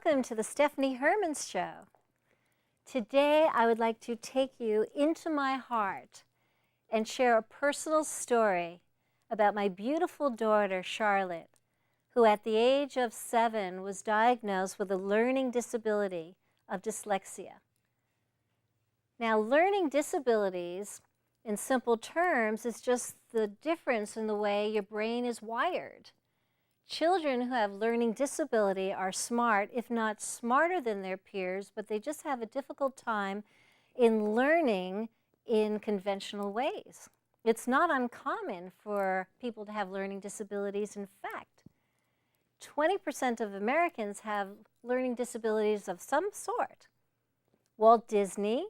welcome to the Stephanie Herman Show. Today I would like to take you into my heart and share a personal story about my beautiful daughter, Charlotte, who at the age of 7 was diagnosed with a learning disability of dyslexia. Now, learning disabilities, in simple terms, is just the difference in the way your brain is wired. Children who have learning disability are smart, if not smarter than their peers, but they just have a difficult time in learning in conventional ways. It's not uncommon for people to have learning disabilities. In fact, 20% of Americans have learning disabilities of some sort. Walt Disney,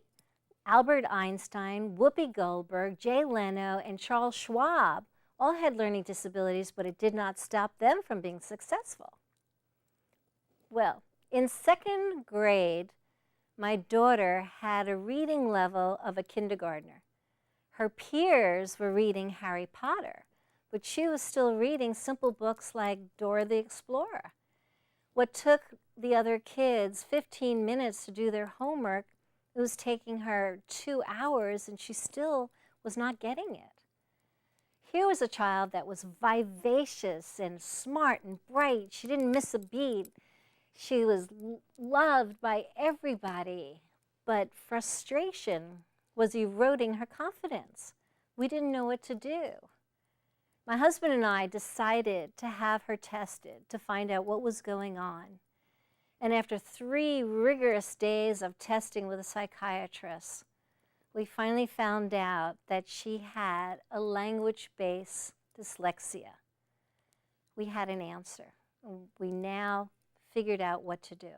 Albert Einstein, Whoopi Goldberg, Jay Leno, and Charles Schwab all had learning disabilities, but it did not stop them from being successful. Well, in 2nd grade, my daughter had a reading level of a kindergartner. Her peers were reading Harry Potter, but she was still reading simple books like Dora the Explorer. What took the other kids 15 minutes to do their homework, it was taking her 2 hours, and she still was not getting it. Here was a child that was vivacious and smart and bright. She didn't miss a beat. She was loved by everybody, but frustration was eroding her confidence. We didn't know what to do. My husband and I decided to have her tested to find out what was going on. And after 3 rigorous days of testing with a psychiatrist, we finally found out that she had a language-based dyslexia. We had an answer. We now figured out what to do.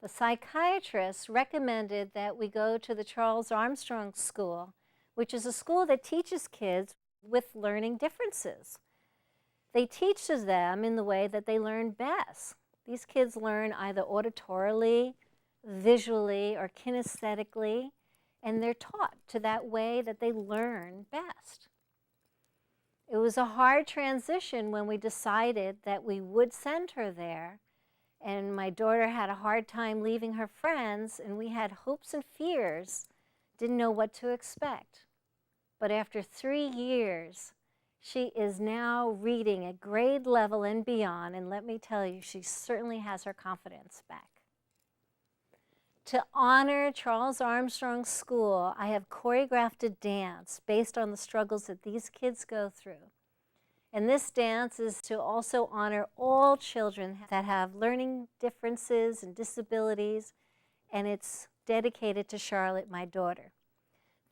The psychiatrist recommended that we go to the Charles Armstrong School, which is a school that teaches kids with learning differences. They teach them in the way that they learn best. These kids learn either auditorily, visually, or kinesthetically, and they're taught to that way that they learn best. It was a hard transition when we decided that we would send her there, and my daughter had a hard time leaving her friends, and we had hopes and fears, didn't know what to expect. But after 3 years, she is now reading at grade level and beyond, and let me tell you, she certainly has her confidence back. To honor Charles Armstrong School, I have choreographed a dance based on the struggles that these kids go through. And this dance is to also honor all children that have learning differences and disabilities, and it's dedicated to Charlotte, my daughter.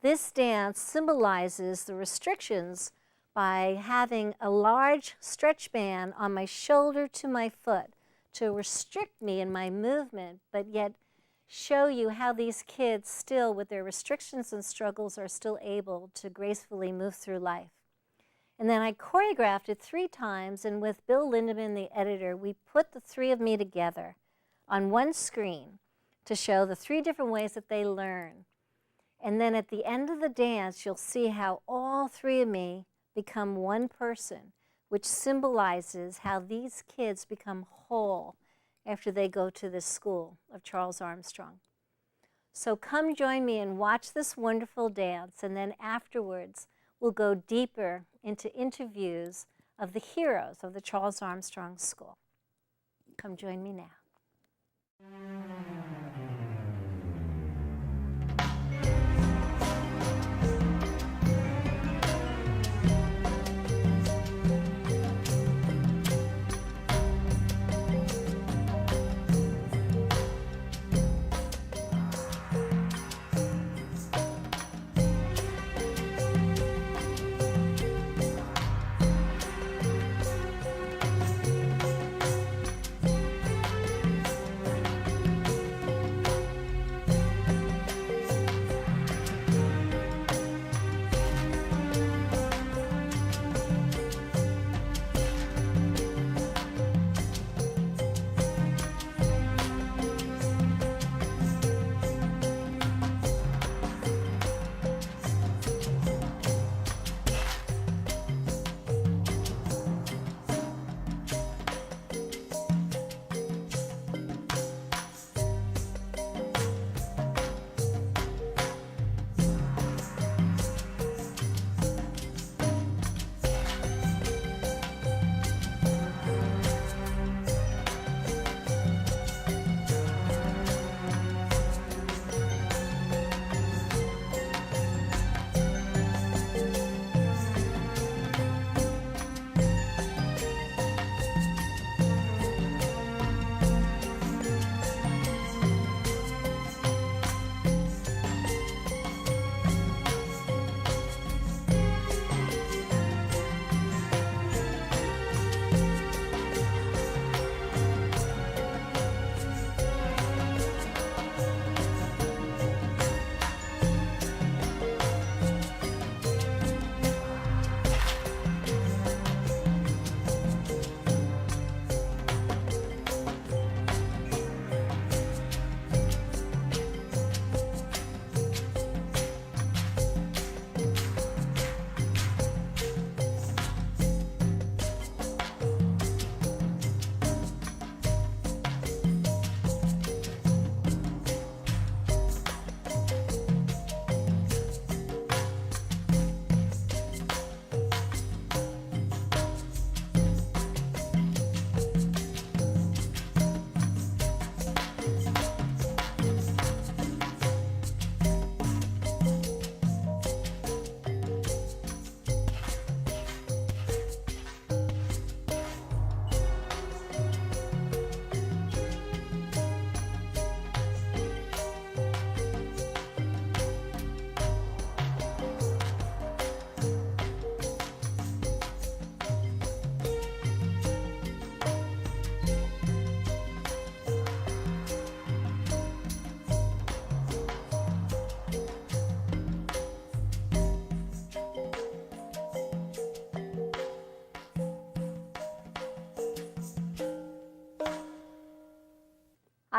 This dance symbolizes the restrictions by having a large stretch band on my shoulder to my foot to restrict me in my movement, but yet show you how these kids still, with their restrictions and struggles, are still able to gracefully move through life. And then I choreographed it 3 times, and with Bill Lindeman, the editor, we put the 3 of me together on one screen to show the 3 different ways that they learn. And then at the end of the dance, you'll see how all 3 of me become one person, which symbolizes how these kids become whole after they go to this school of Charles Armstrong. So come join me and watch this wonderful dance, and then afterwards we'll go deeper into interviews of the heroes of the Charles Armstrong School. Come join me now.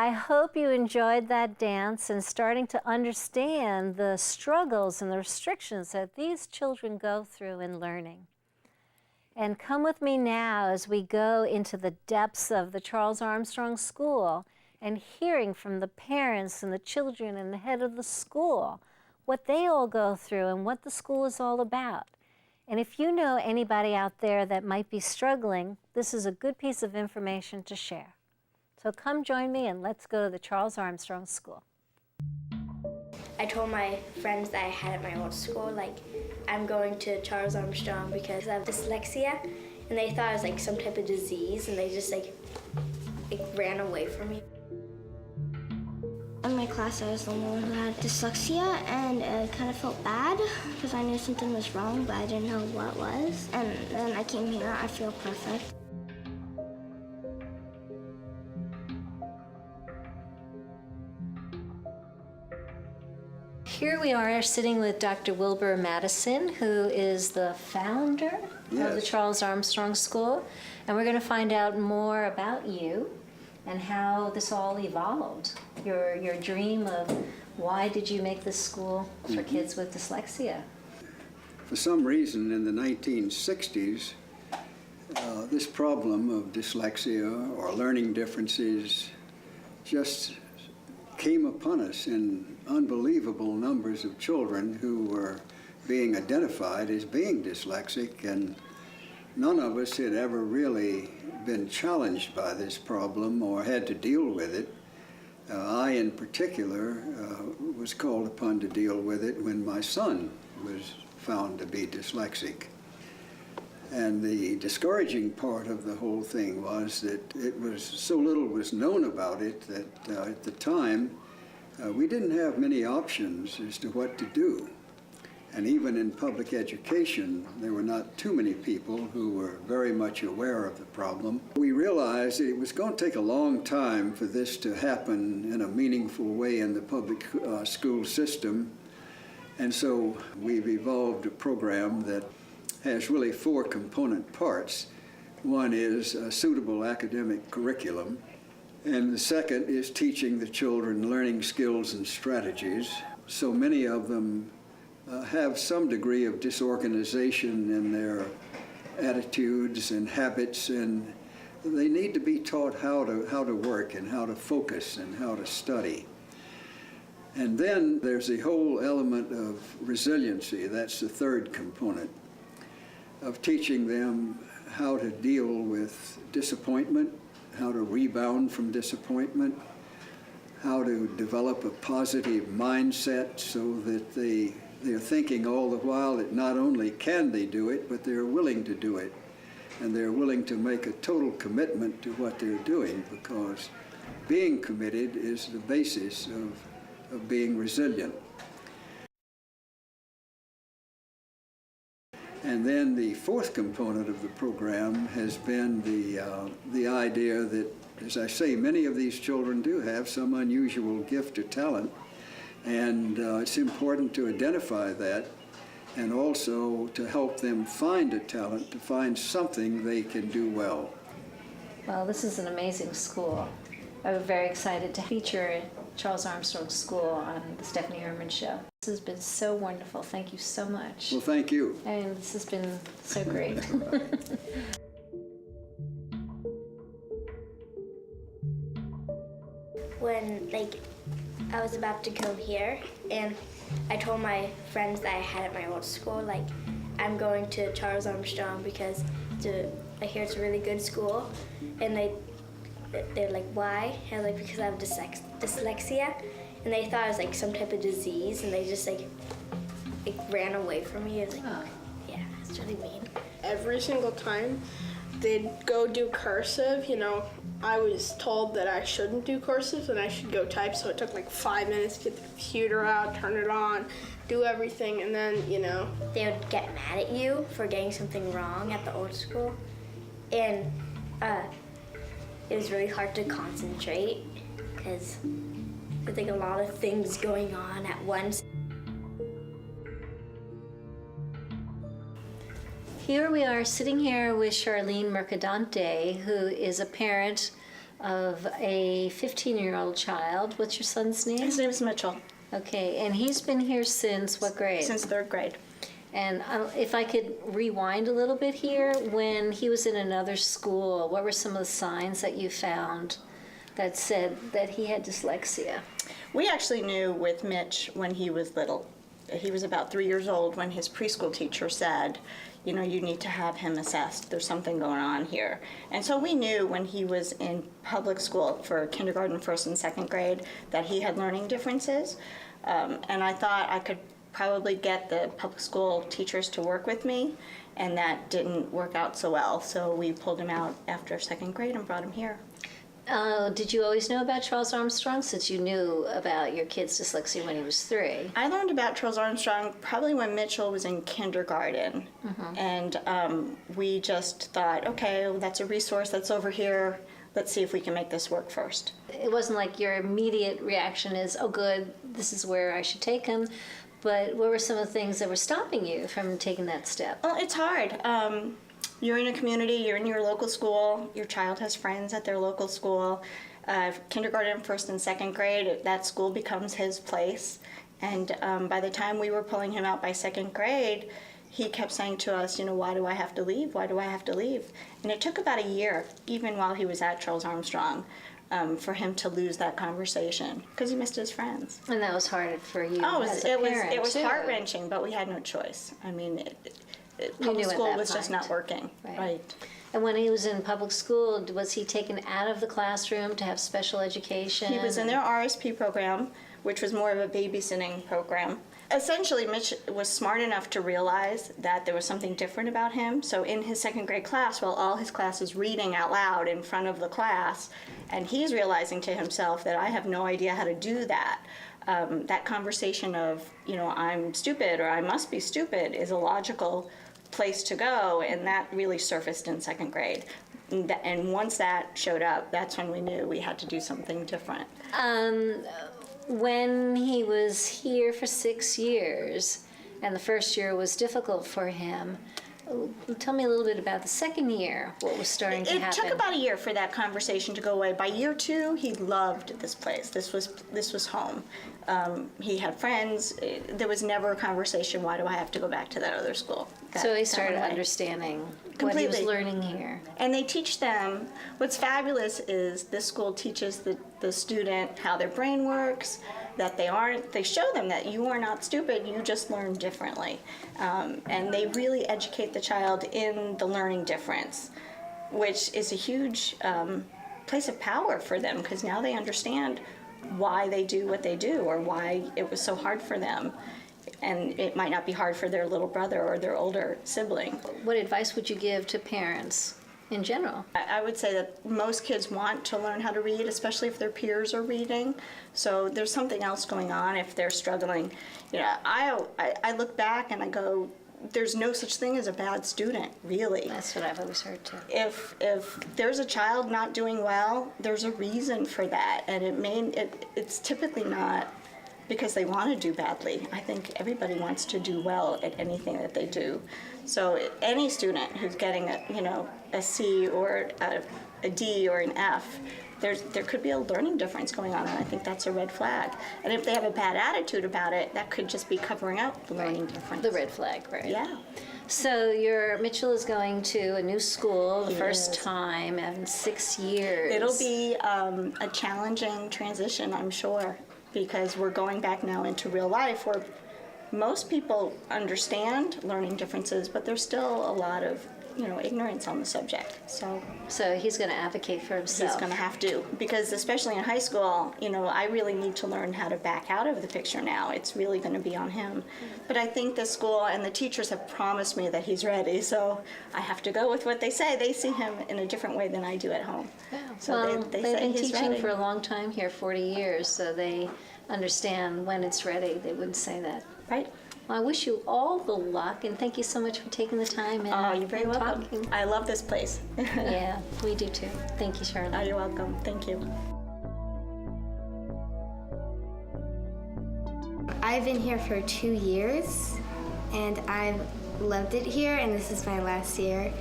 I hope you enjoyed that dance and starting to understand the struggles and the restrictions that these children go through in learning. And come with me now as we go into the depths of the Charles Armstrong School and hearing from the parents and the children and the head of the school what they all go through and what the school is all about. And if you know anybody out there that might be struggling, this is a good piece of information to share. So come join me and let's go to the Charles Armstrong School. I told my friends that I had at my old school, like, I'm going to Charles Armstrong because I have dyslexia, and they thought it was like some type of disease, and they just like ran away from me. In my class, I was the only one who had dyslexia, and I kind of felt bad because I knew something was wrong, but I didn't know what it was. And then I came here, I feel perfect. Here we are sitting with Dr. Wilbur Madison, who is the founder of the Charles Armstrong School. And we're going to find out more about you and how this all evolved. Your dream of why did you make this school for kids with dyslexia? For some reason in the 1960s, this problem of dyslexia or learning differences just came upon us in unbelievable numbers of children who were being identified as being dyslexic, and none of us had ever really been challenged by this problem or had to deal with it. I, in particular, was called upon to deal with it when my son was found to be dyslexic. And the discouraging part of the whole thing was that so little was known about it that at the time we didn't have many options as to what to do. And even in public education, there were not too many people who were very much aware of the problem. We realized that it was going to take a long time for this to happen in a meaningful way in the public school system. And so we've evolved a program that has really 4 component parts. One is a suitable academic curriculum, and the second is teaching the children learning skills and strategies. So many of them have some degree of disorganization in their attitudes and habits, and they need to be taught how to work and how to focus and how to study. And then there's the whole element of resiliency. That's the 3rd component, of teaching them how to deal with disappointment, how to rebound from disappointment, how to develop a positive mindset so that they're thinking all the while that not only can they do it, but they're willing to do it. And they're willing to make a total commitment to what they're doing, because being committed is the basis of being resilient. And then the 4th component of the program has been the idea that, as I say, many of these children do have some unusual gift or talent, and it's important to identify that and also to help them find a talent, to find something they can do well. Well, this is an amazing school. I'm very excited to feature Charles Armstrong School on the Stephanie Herman Show. This has been so wonderful. Thank you so much. Well, thank you. And this has been so great. When I was about to come here, and I told my friends that I had at my old school, like, I'm going to Charles Armstrong because I hear it's a really good school, and they're like, why? And I was like, because I have dyslexia, and they thought it was like some type of disease, and they just like ran away from me. I was like, oh, yeah, it's really mean. Every single time they'd go do cursive, I was told that I shouldn't do cursive and I should go type, so it took like 5 minutes to get the computer out, turn it on, do everything, and then, They would get mad at you for getting something wrong at the old school, and it was really hard to concentrate because there's like a lot of things going on at once. Here we are sitting here with Charlene Mercadante, who is a parent of a 15-year-old child. What's your son's name? His name is Mitchell. Okay, and he's been here since what grade? Since 3rd grade. And if I could rewind a little bit here, when he was in another school, what were some of the signs that you found that said that he had dyslexia? We actually knew with Mitch when he was little. He was about 3 years old when his preschool teacher said, you know, you need to have him assessed. There's something going on here. And so we knew when he was in public school for kindergarten, 1st and 2nd grade, that he had learning differences. And I thought I could probably get the public school teachers to work with me, and that didn't work out so well. So we pulled him out after 2nd grade and brought him here. Did you always know about Charles Armstrong, since you knew about your kid's dyslexia when he was 3? I learned about Charles Armstrong probably when Mitchell was in kindergarten. And we just thought, okay, well, that's a resource that's over here. Let's see if we can make this work first. It wasn't like your immediate reaction is, oh good, this is where I should take him. But what were some of the things that were stopping you from taking that step? Well, it's hard. You're in a community, you're in your local school, your child has friends at their local school. Kindergarten, 1st and 2nd grade, that school becomes his place. And by the time we were pulling him out by 2nd grade, he kept saying to us, you know, why do I have to leave? Why do I have to leave? And it took about a year, even while he was at Charles Armstrong, for him to lose that conversation because he missed his friends. And that was hard for you as a parent, it was too. heart-wrenching, but we had no choice. I mean, public knew at school that was just point. not working. Right. And when he was in public school, was he taken out of the classroom to have special education? He was in their RSP program, which was more of a babysitting program. Essentially, Mitch was smart enough to realize that there was something different about him. So in his 2nd grade class, while all his class is reading out loud in front of the class, and he's realizing to himself that I have no idea how to do that, that conversation of, you know, I'm stupid or I must be stupid is a logical place to go, and that really surfaced in 2nd grade. And once that showed up, that's when we knew we had to do something different. When he was here for 6 years, and the first year was difficult for him, tell me a little bit about the 2nd year, what was starting to happen. It took about a year for that conversation to go away. By year 2, he loved this place. This was home. He had friends. There was never a conversation, why do I have to go back to that other school? So he started understanding what he was learning here. And they teach them, what's fabulous is this school teaches the student how their brain works, that they show them that you are not stupid, you just learn differently. And they really educate the child in the learning difference, which is a huge place of power for them, because now they understand why they do what they do or why it was so hard for them. And it might not be hard for their little brother or their older sibling. What advice would you give to parents in general? I would say that most kids want to learn how to read, especially if their peers are reading. So there's something else going on if they're struggling. You know, I look back and I go, there's no such thing as a bad student, really. That's what I've always heard too. If there's a child not doing well, there's a reason for that, and it's typically not because they want to do badly. I think everybody wants to do well at anything that they do. So any student who's getting a C or a D or an F, there could be a learning difference going on, and I think that's a red flag. And if they have a bad attitude about it, that could just be covering up the learning difference. The red flag, right? Yeah. So Mitchell is going to a new school the first time in 6 years. It'll be a challenging transition, I'm sure, because we're going back now into real life where most people understand learning differences, but there's still a lot of ignorance on the subject. So he's going to advocate for himself. He's going to have to, because especially in high school, I really need to learn how to back out of the picture now. It's really going to be on him. But I think the school and the teachers have promised me that he's ready, so I have to go with what they say. They see him in a different way than I do at home. Yeah. So well, they've been he's teaching ready. for a long time here, 40 years, so they understand when it's ready. They wouldn't say that. Right. Well, I wish you all the luck, and thank you so much for taking the time and you're very welcome. talking. I love this place. Yeah, we do too. Thank you, Charlotte. You're welcome. Thank you. I've been here for 2 years, and I've loved it here, and this is my last year.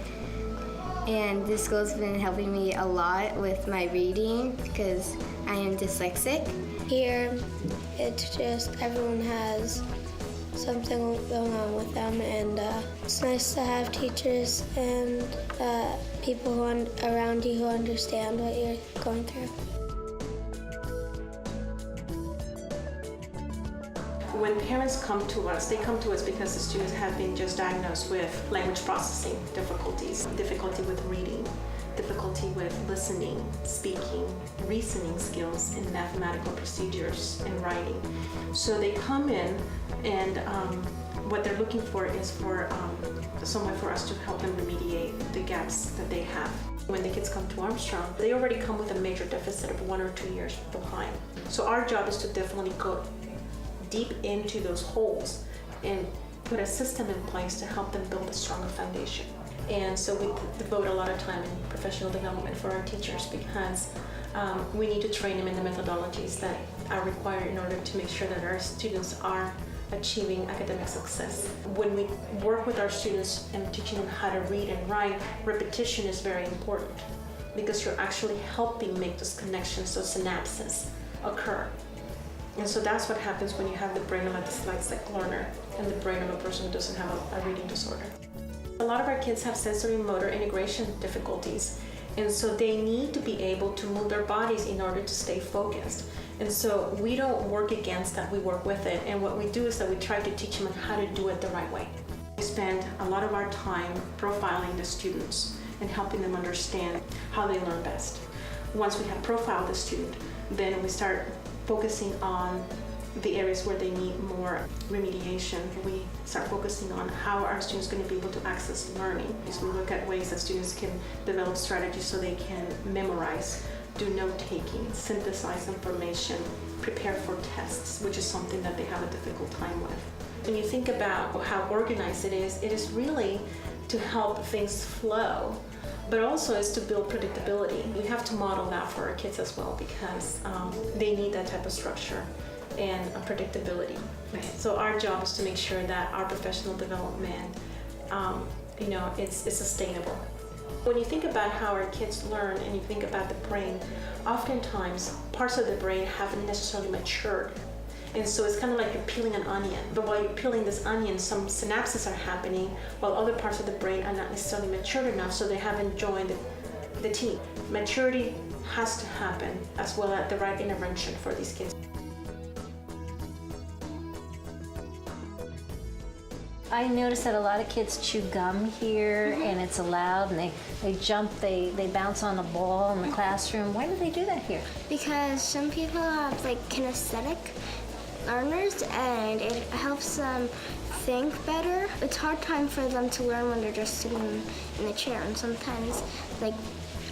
And this school's been helping me a lot with my reading because I am dyslexic. Here, it's just everyone has something going on with them, and it's nice to have teachers and people around you who understand what you're going through. When parents come to us, they come to us because the students have been just diagnosed with language processing difficulties, difficulty with reading, difficulty with listening, speaking, reasoning skills, and mathematical procedures and writing. So they come in, and what they're looking for is for someone for us to help them remediate the gaps that they have. When the kids come to Armstrong, they already come with a major deficit of 1 or 2 years behind. So our job is to definitely go deep into those holes and put a system in place to help them build a stronger foundation. And so we devote a lot of time in professional development for our teachers because we need to train them in the methodologies that are required in order to make sure that our students are achieving academic success. When we work with our students and teaching them how to read and write, repetition is very important because you're actually helping make those connections, those synapses occur. And so that's what happens when you have the brain of a dyslexic learner and the brain of a person who doesn't have a reading disorder. A lot of our kids have sensory motor integration difficulties, and so they need to be able to move their bodies in order to stay focused. And so we don't work against that, we work with it. And what we do is that we try to teach them how to do it the right way. We spend a lot of our time profiling the students and helping them understand how they learn best. Once we have profiled the student, then we start focusing on the areas where they need more remediation. We start focusing on how our students going to be able to access learning. So we look at ways that students can develop strategies so they can memorize, do note-taking, synthesize information, prepare for tests, which is something that they have a difficult time with. When you think about how organized it is really to help things flow, but also is to build predictability. We have to model that for our kids as well because they need that type of structure and predictability. So our job is to make sure that our professional development, is sustainable. When you think about how our kids learn and you think about the brain, oftentimes parts of the brain haven't necessarily matured. And so it's kind of like you're peeling an onion. But while you're peeling this onion, some synapses are happening while other parts of the brain are not necessarily matured enough, so they haven't joined the team. Maturity has to happen as well as the right intervention for these kids. I noticed that a lot of kids chew gum here, and it's allowed, and they jump, they bounce on a ball in the classroom. Why do they do that here? Because some people have like kinesthetic learners and it helps them think better. It's a hard time for them to learn when they're just sitting in the chair, and sometimes, like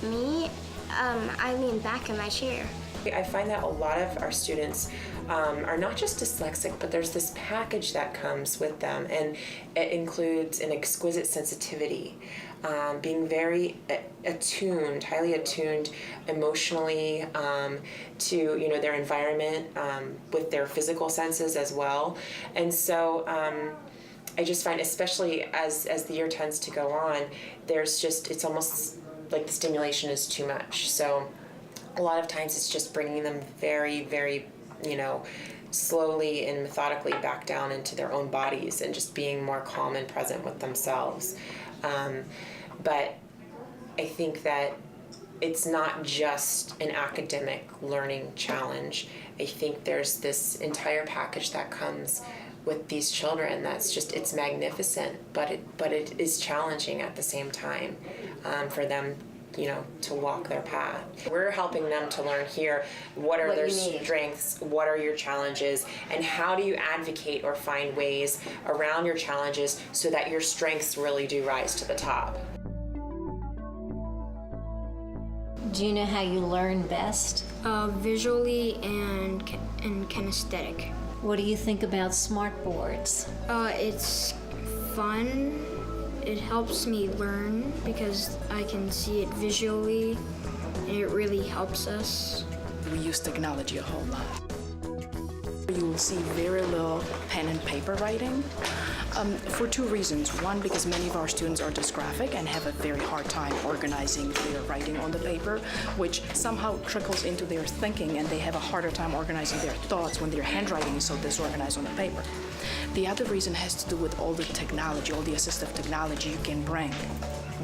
me, I lean back in my chair. I find that a lot of our students are not just dyslexic, but there's this package that comes with them, and it includes an exquisite sensitivity, being very attuned, highly attuned emotionally to their environment, with their physical senses as well. And so I just find, especially as the year tends to go on, it's almost like the stimulation is too much. So a lot of times it's just bringing them very, very, slowly and methodically back down into their own bodies and just being more calm and present with themselves. But I think that it's not just an academic learning challenge. I think there's this entire package that comes with these children it's magnificent, but it is challenging at the same time for them to walk their path. We're helping them to learn here what are their strengths, what are your challenges, and how do you advocate or find ways around your challenges so that your strengths really do rise to the top. Do you know how you learn best? Visually and kinesthetic. What do you think about smart boards? It's fun. It helps me learn because I can see it visually, and it really helps us. We use technology a whole lot. You will see very little pen and paper writing for two reasons. One, because many of our students are dysgraphic and have a very hard time organizing their writing on the paper, which somehow trickles into their thinking, and they have a harder time organizing their thoughts when their handwriting is so disorganized on the paper. The other reason has to do with all the technology, all the assistive technology you can bring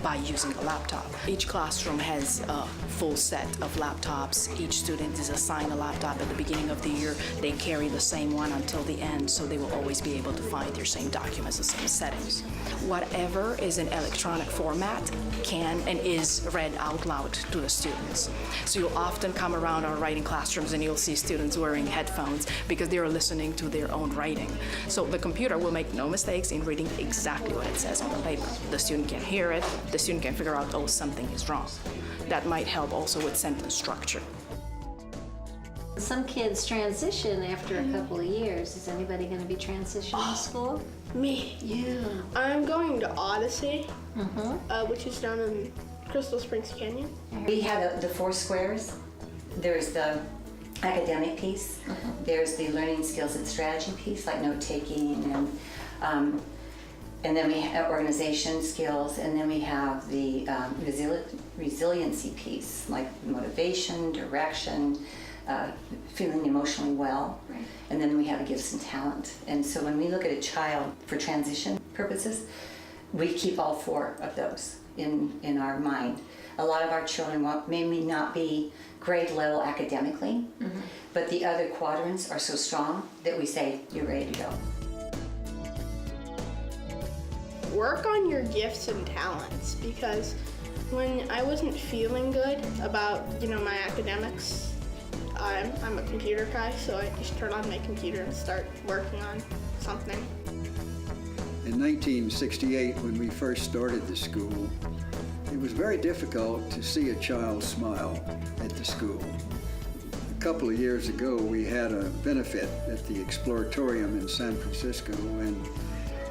by using a laptop. Each classroom has a full set of laptops. Each student is assigned a laptop at the beginning of the year. They carry the same one until the end, so they will always be able to find their same documents, the same settings. Whatever is in electronic format can and is read out loud to the students. So you'll often come around our writing classrooms and you'll see students wearing headphones because they are listening to their own writing. So the computer will make no mistakes in reading exactly what it says on the paper. The student can hear it, the student can figure out, oh, something is wrong. That might help also with sentence structure. Some kids transition after a couple of years. Is anybody going to be transitioning to school? Me. You. I'm going to Odyssey, which is down in Crystal Springs Canyon. We have the 4 squares. There's the academic piece. There's the learning skills and strategy piece, like note-taking, and then we have organization skills, and then we have the resiliency piece, like motivation, direction, feeling emotionally well. Right. And then we have a gifts and talent. And so when we look at a child for transition purposes, we keep all 4 of those in our mind. A lot of our children may not be grade level academically, but the other quadrants are so strong that we say, you're ready to go. Work on your gifts and talents, because when I wasn't feeling good about, my academics, I'm a computer guy, so I just turn on my computer and start working on something. In 1968, when we first started the school, it was very difficult to see a child smile at the school. A couple of years ago, we had a benefit at the Exploratorium in San Francisco, and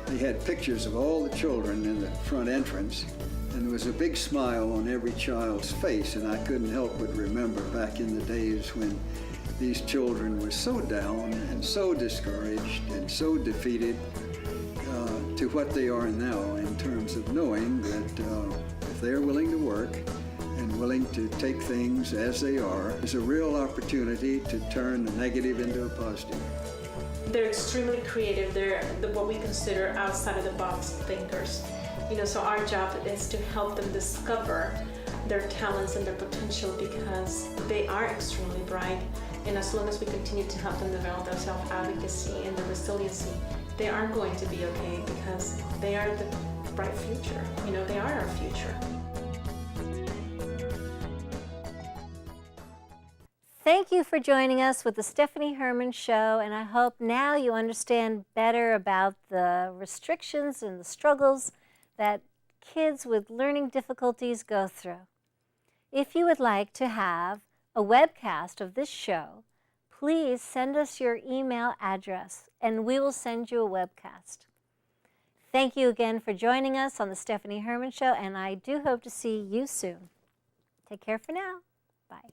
they had pictures of all the children in the front entrance, and there was a big smile on every child's face, and I couldn't help but remember back in the days when these children were so down and so discouraged and so defeated to what they are now, in terms of knowing that if they're willing to work and willing to take things as they are, there's a real opportunity to turn the negative into a positive. They're extremely creative. They're what we consider outside of the box thinkers. So our job is to help them discover their talents and their potential, because they are extremely bright. And as long as we continue to help them develop their self-advocacy and their resiliency, they are going to be okay, because they are the bright future. They are our future. Thank you for joining us with the Stephanie Herman Show, and I hope now you understand better about the restrictions and the struggles that kids with learning difficulties go through. If you would like to have a webcast of this show, please send us your email address and we will send you a webcast. Thank you again for joining us on the Stephanie Herman Show, and I do hope to see you soon. Take care for now. Bye.